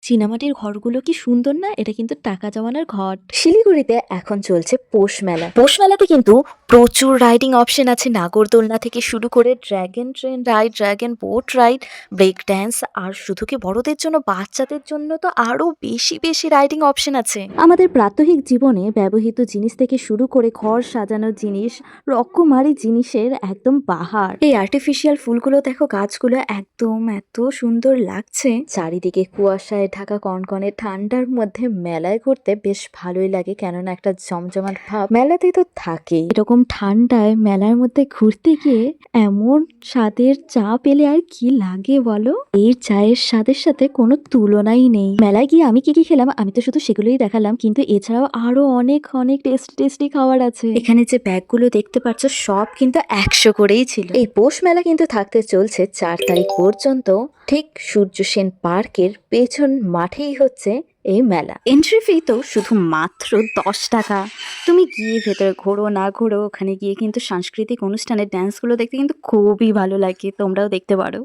চীনামাটির ঘরগুলো কি সুন্দর না? এটা কিন্তু টাকা জমানোর ঘর। শিলিগুড়িতে এখন চলছে পৌষ মেলা। পৌষ মেলাতে কিন্তু প্রচুর রাইডিং অপশন আছে, নাগরদোলনা থেকে শুরু করে dragon train ride, dragon boat ride, break dance, আর শুধু কি বড়দের জন্য, বাচ্চাদের জন্য তো আরো বেশি বেশি রাইডিং অপশন আছে। আমাদের প্রাত্যহিক জীবনে ব্যবহৃত জিনিস থেকে শুরু করে ঘর সাজানোর জিনিস, রকমারি জিনিসের একদম বাহার। এই আর্টিফিশিয়াল ফুলগুলো দেখো, গাছগুলো একদম এত সুন্দর লাগছে। চারিদিকে কুয়াশায় ঢাকা কনকনে ঠান্ডার মধ্যে মেলায় ঘুরতে বেশ ভালোই লাগে, কেননা একটা জমজমাট ভাব মেলাতে তো থাকে। এরকম ঠান্ডায় মেলার মধ্যে ঘুরতে গিয়ে এমন স্বাদের চা পেলে আর কি লাগে বলো। এই চায়ের স্বাদের সাথে কোনো তুলনাই নেই। মেলায় গিয়ে আমি কি কি খেলাম, আমি তো শুধু সেগুলোই দেখালাম, কিন্তু এছাড়াও আরো অনেক অনেক টেস্টি টেস্টি খাবার আছে। এখানে যে ব্যাগগুলো দেখতে পাচ্ছ সব কিন্তু 100 করেই ছিল। এই পৌষ মেলা কিন্তু থাকতে চলছে 4 তারিখ পর্যন্ত। ঠিক সূর্য সেন পার্কের পেছন মাঠেই হচ্ছে এই মেলা। এন্ট্রি ফি তো শুধু মাত্র 10 টাকা। তুমি গিয়ে ভেতরে ঘোরো না ঘোরো, ওখানে গিয়ে কিন্তু সাংস্কৃতিক অনুষ্ঠানের ড্যান্সগুলো দেখতে কিন্তু খুবই ভালো লাগে, তোমরাও দেখতে পারো।